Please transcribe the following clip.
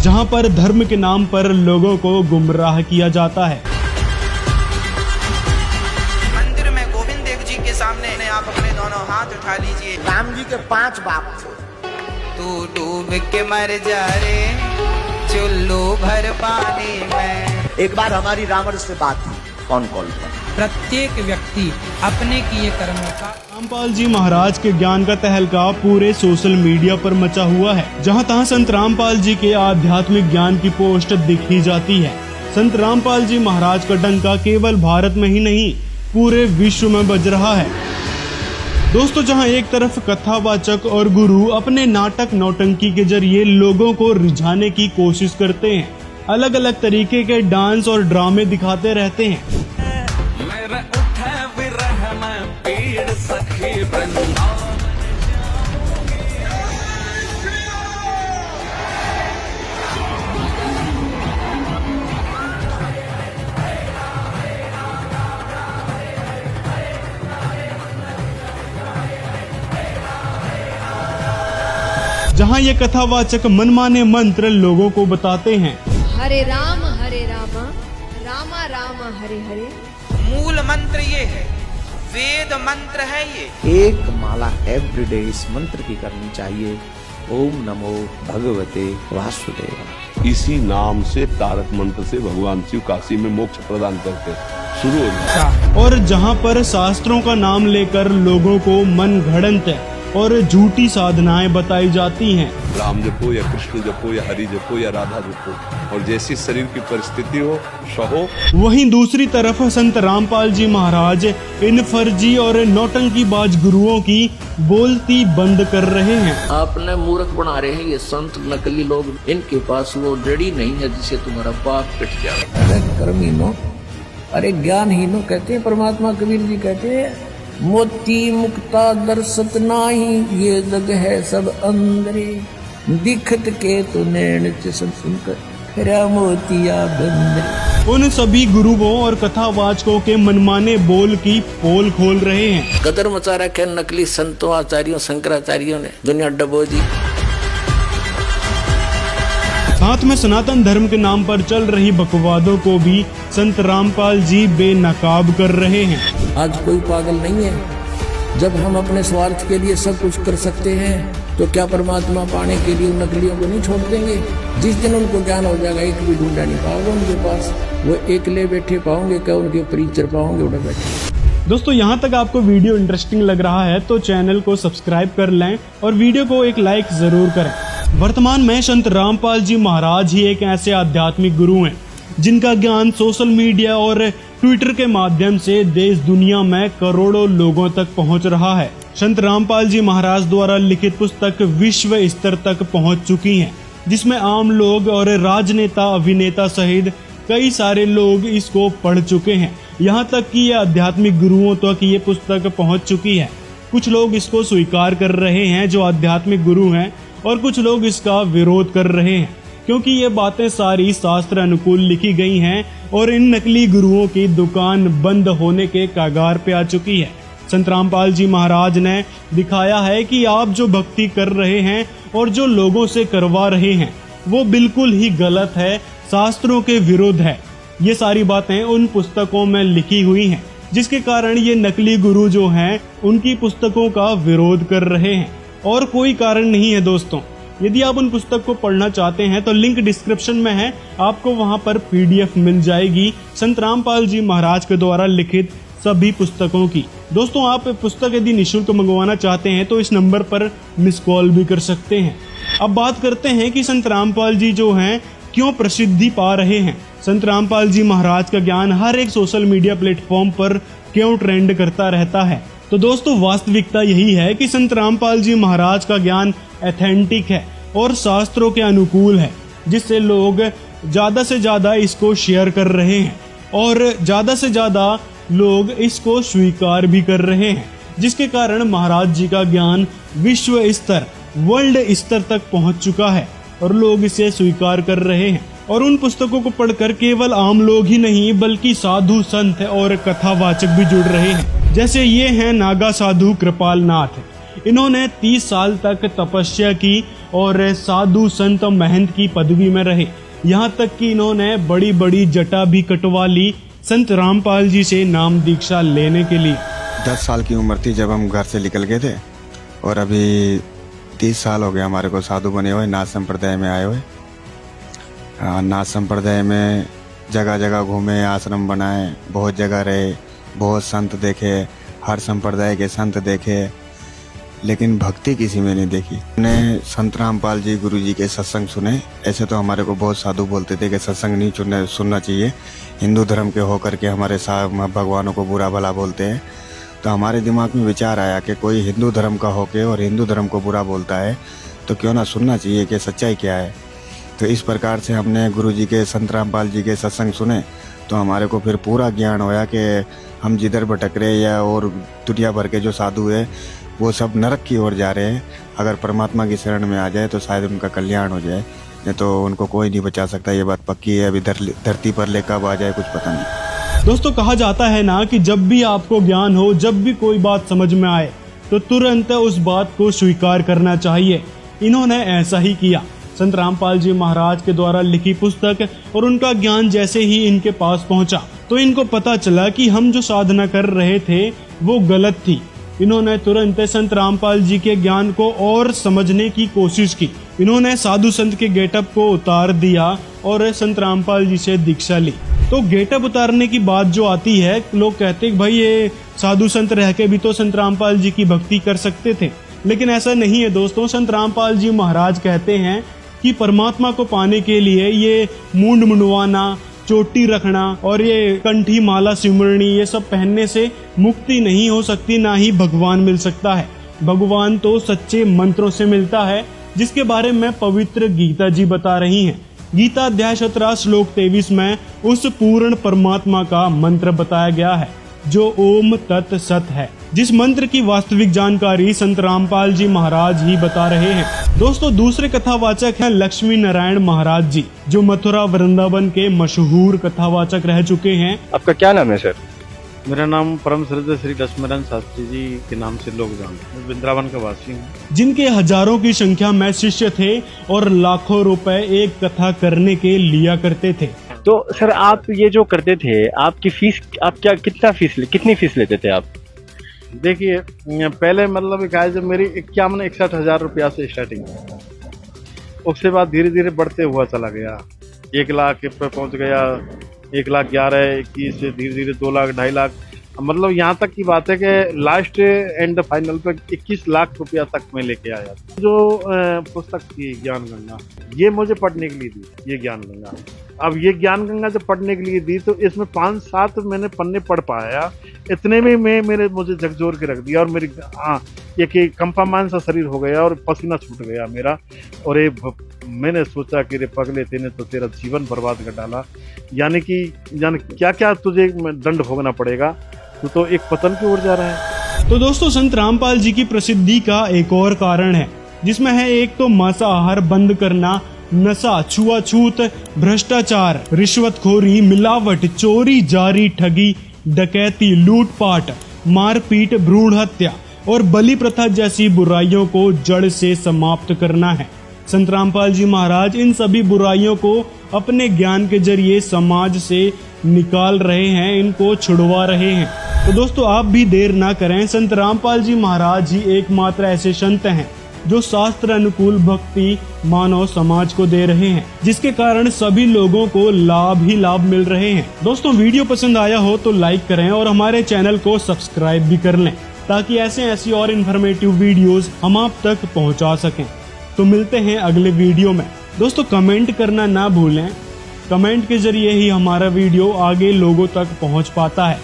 जहां पर धर्म के नाम पर लोगों को गुमराह किया जाता है। मंदिर में गोविंद देव जी के सामने आप अपने दोनों हाथ उठा लीजिए। राम जी के 5 बाप थे। तू डूब के मर जा रे चुल्लू भर पानी में। एक बार हमारी रावण से बात हुई फोन कॉल पर। प्रत्येक व्यक्ति अपने किए कर्मों का। रामपाल जी महाराज के ज्ञान का तहलका पूरे सोशल मीडिया पर मचा हुआ है। जहां तहां संत रामपाल जी के आध्यात्मिक ज्ञान की पोस्ट दिखी जाती है। संत रामपाल जी महाराज का डंका केवल भारत में ही नहीं पूरे विश्व में बज रहा है। दोस्तों, जहां एक तरफ कथावाचक और गुरु अपने नाटक नौटंकी के जरिए लोगों को रिझाने की कोशिश करते हैं, अलग अलग तरीके के डांस और ड्रामे दिखाते रहते हैं। जहां ये कथावाचक मनमाने मंत्र लोगों को बताते हैं। हरे राम रामा राम हरे हरे। मूल मंत्र ये है, वेद मंत्र है ये। एक माला एवरीडे इस मंत्र की करनी चाहिए। ओम नमो भगवते वासुदेव। इसी नाम से तारक मंत्र से भगवान शिव काशी में मोक्ष प्रदान करते शुरू हो जाता। और जहां पर शास्त्रों का नाम लेकर लोगों को मन घड़ंत और झूठी साधनाएं बताई जाती हैं। राम जपो या कृष्ण जपो या हरि जपो या राधा जपो, और जैसी शरीर की परिस्थिति हो सहो। वहीं दूसरी तरफ संत रामपाल जी महाराज इन फर्जी और नौटंकीबाज गुरुओं की बोलती बंद कर रहे हैं। आपने मूर्ख बना रहे हैं ये संत नकली लोग। इनके पास वो रेडी नहीं है जिसे तुम्हारा पाप कट जाए। अरे कर्महीनो, अरे ज्ञानहीनो कहते हैं परमात्मा। कबीर जी कहते हैं मोती मुक्ता दर्शत नाही, ये जग है सब अंदरे। दिखत के तो नैन चसन सुनकर फिरा मोतिया बंदरे। उन सभी गुरुओं और कथावाचकों के मनमाने बोल की पोल खोल रहे हैं। कदर मचा रखे नकली संतों, आचार्यों, शंकराचार्यों ने। दुनिया डबो जी। साथ में सनातन धर्म के नाम पर चल रही बकवादों को भी संत रामपाल जी बेनकाब कर रहे हैं। आज कोई पागल नहीं है। जब हम अपने स्वार्थ के लिए सब कुछ कर सकते हैं तो क्या परमात्मा पाने के लिए उन नकलियों को नहीं छोड़ देंगे? जिस दिन उनको ज्ञान हो जाएगा एक भी ढूंढा नहीं पाओगे उनके पास। वो एकले बैठे पाओगे, क्या उनके परिचर पाओगे उधर बैठे। दोस्तों, यहाँ तक आपको वीडियो इंटरेस्टिंग लग रहा है तो चैनल को सब्सक्राइब कर लें और वीडियो को एक लाइक जरूर करें। वर्तमान में संत रामपाल जी महाराज ही एक ऐसे आध्यात्मिक गुरु हैं जिनका ज्ञान सोशल मीडिया और ट्विटर के माध्यम से देश दुनिया में करोड़ों लोगों तक पहुंच रहा है। संत रामपाल जी महाराज द्वारा लिखित पुस्तक विश्व स्तर तक पहुंच चुकी हैं, जिसमें आम लोग और राजनेता, अभिनेता सहित कई सारे लोग इसको पढ़ चुके हैं। यहाँ तक कि ये आध्यात्मिक गुरुओं तक ये पुस्तक पहुंच चुकी है। कुछ लोग इसको स्वीकार कर रहे हैं जो आध्यात्मिक गुरु हैं, और कुछ लोग इसका विरोध कर रहे हैं क्योंकि ये बातें सारी शास्त्र अनुकूल लिखी गई हैं और इन नकली गुरुओं की दुकान बंद होने के कगार पे आ चुकी है। संत रामपाल जी महाराज ने दिखाया है कि आप जो भक्ति कर रहे हैं और जो लोगों से करवा रहे हैं वो बिल्कुल ही गलत है, शास्त्रों के विरुद्ध है। ये सारी बातें उन पुस्तकों में लिखी हुई हैं, जिसके कारण ये नकली गुरु जो हैं उनकी पुस्तकों का विरोध कर रहे हैं, और कोई कारण नहीं है। दोस्तों, यदि आप उन पुस्तक को पढ़ना चाहते हैं तो लिंक डिस्क्रिप्शन में है, आपको वहां पर PDF मिल जाएगी संत रामपाल जी महाराज के द्वारा लिखित सभी पुस्तकों की। दोस्तों, आप पुस्तक यदि निःशुल्क मंगवाना चाहते हैं तो इस नंबर पर मिस कॉल भी कर सकते हैं। अब बात करते हैं कि संत रामपाल जी जो हैं क्यों प्रसिद्धि पा रहे हैं। संत रामपाल जी महाराज का ज्ञान हर एक सोशल मीडिया प्लेटफॉर्म पर क्यों ट्रेंड करता रहता है। तो दोस्तों, वास्तविकता यही है कि संत रामपाल जी महाराज का ज्ञान ऑथेंटिक है और शास्त्रों के अनुकूल है, जिससे लोग ज्यादा से ज्यादा इसको शेयर कर रहे हैं और ज्यादा से ज्यादा लोग इसको स्वीकार भी कर रहे हैं, जिसके कारण महाराज जी का ज्ञान विश्व स्तर, वर्ल्ड स्तर तक पहुंच चुका है और लोग इसे स्वीकार कर रहे हैं। और उन पुस्तकों को पढ़कर केवल आम लोग ही नहीं बल्कि साधु, संत और कथावाचक भी जुड़ रहे हैं। जैसे ये हैं नागा साधु कृपाल नाथ। इन्होंने 30 साल तक तपस्या की और साधु संत महंत की पदवी में रहे। यहाँ तक कि इन्होंने बड़ी बड़ी जटा भी कटवा ली संत रामपाल जी से नाम दीक्षा लेने के लिए। 10 साल की उम्र थी जब हम घर से निकल गए थे और अभी 30 साल हो गए हमारे को साधु बने हुए, नाथ संप्रदाय में आए हुए। नाथ संप्रदाय में जगह जगह घूमे, आश्रम बनाए, बहुत जगह रहे, बहुत संत देखे, हर संप्रदाय के संत देखे, लेकिन भक्ति किसी में नहीं देखी। हमने संत रामपाल जी गुरु जी के सत्संग सुने। ऐसे तो हमारे को बहुत साधु बोलते थे कि सत्संग नहीं सुनना चाहिए, हिंदू धर्म के होकर के हमारे भगवानों को बुरा भला बोलते हैं। तो हमारे दिमाग में विचार आया कि कोई हिंदू धर्म का होके और हिंदू धर्म को बुरा बोलता है तो क्यों ना सुनना चाहिए कि सच्चाई क्या है। तो इस प्रकार से हमने गुरु जी के संत रामपाल जी के सत्संग सुने तो हमारे को फिर पूरा ज्ञान होया कि हम जिधर भटक रहे या और दुनिया भर के जो साधु है वो सब नरक की ओर जा रहे हैं। अगर परमात्मा की शरण में आ जाए तो शायद उनका कल्याण हो जाए, नहीं तो उनको कोई नहीं बचा सकता। ये बात पक्की है। अभी धरती पर ले कब आ जाए कुछ पता नहीं। दोस्तों कहा जाता है ना कि जब भी आपको ज्ञान हो, जब भी कोई बात समझ में आए तो तुरंत उस बात को स्वीकार करना चाहिए। इन्होंने ऐसा ही किया। संत रामपाल जी महाराज के द्वारा लिखी पुस्तक और उनका ज्ञान जैसे ही इनके पास पहुंचा तो इनको पता चला कि हम जो साधना कर रहे थे वो गलत थी। इन्होंने तुरंत संत रामपाल जी के ज्ञान को और समझने की कोशिश की। इन्होंने साधु संत के गेटअप को उतार दिया और संत रामपाल जी से दीक्षा ली। तो गेटअप उतारने की बात जो आती है, लोग कहते हैं भाई ये साधु संत रह के भी तो संत रामपाल जी की भक्ति कर सकते थे, लेकिन ऐसा नहीं है दोस्तों। संत रामपाल जी महाराज कहते हैं कि परमात्मा को पाने के लिए ये मूंड मुंडवाना, चोटी रखना और ये कंठी माला सिमरनी ये सब पहनने से मुक्ति नहीं हो सकती, ना ही भगवान मिल सकता है। भगवान तो सच्चे मंत्रों से मिलता है, जिसके बारे में पवित्र गीता जी बता रही हैं। गीता अध्याय 17 श्लोक 23 में उस पूर्ण परमात्मा का मंत्र बताया गया है जो ओम तत् सत है, जिस मंत्र की वास्तविक जानकारी संत रामपाल जी महाराज ही बता रहे हैं। दोस्तों दूसरे कथावाचक हैं लक्ष्मी नारायण महाराज जी, जो मथुरा वृंदावन के मशहूर कथावाचक रह चुके हैं। आपका क्या नाम है सर? मेरा नाम परम श्रद्धेय श्री लक्ष्मीनारायण शास्त्री जी के नाम से लोग जानते हैं। वृंदावन का वासी हूँ। जिनके हजारों की संख्या में शिष्य थे और लाखों रुपए एक कथा करने के लिया करते थे। तो सर आप ये जो करते थे, आपकी फीस आप कितनी फीस लेते थे आप? देखिए पहले मतलब जब मेरी 61-61 रुपया से स्टार्टिंग, उसके बाद धीरे धीरे बढ़ते हुआ चला गया, 1 लाख पे पहुंच गया, 1,11,21 से धीरे धीरे 2 लाख 2.5 लाख, मतलब यहाँ तक की बात है कि लास्ट एंड फाइनल पे 21 लाख रुपया तक मैं लेके आया। जो पुस्तक थी ज्ञान गंगा, ये मुझे पढ़ने के लिए दी, ये ज्ञान गंगा। अब ये ज्ञान गंगा जब पढ़ने के लिए दी तो इसमें 5-7 मैंने पन्ने पढ़ पाया, इतने में मुझे झकझोर के रख दिया और मेरी एक कंपामान सा शरीर हो गया और पसीना छूट गया मेरा। और मैंने सोचा कि रे पगले तेने तो तेरा जीवन बर्बाद कर डाला, यानी क्या क्या तुझे दंड भोगना पड़ेगा, तू तो एक पतन की ओर जा रहा है। तो दोस्तों संत रामपाल जी की प्रसिद्धि का एक और कारण है, जिसमें है एक तो मांसाहार बंद करना, नशा, छुआछूत, भ्रष्टाचार, रिश्वतखोरी, मिलावट, चोरी, जारी, ठगी, डकैती, लूटपाट, मारपीट, भ्रूण हत्या और बलि प्रथा जैसी बुराइयों को जड़ से समाप्त करना है। संत रामपाल जी महाराज इन सभी बुराइयों को अपने ज्ञान के जरिए समाज से निकाल रहे हैं, इनको छुड़वा रहे हैं। तो दोस्तों आप भी देर ना करें। संत रामपाल जी महाराज ही एकमात्र ऐसे संत हैं जो शास्त्र अनुकूल भक्ति मानव समाज को दे रहे हैं, जिसके कारण सभी लोगों को लाभ ही लाभ मिल रहे हैं। दोस्तों वीडियो पसंद आया हो तो लाइक करें और हमारे चैनल को सब्सक्राइब भी कर लें, ताकि ऐसी और इन्फॉर्मेटिव वीडियोस हम आप तक पहुंचा सकें। तो मिलते हैं अगले वीडियो में। दोस्तों कमेंट करना ना भूलें, कमेंट के जरिए ही हमारा वीडियो आगे लोगों तक पहुंच पाता है।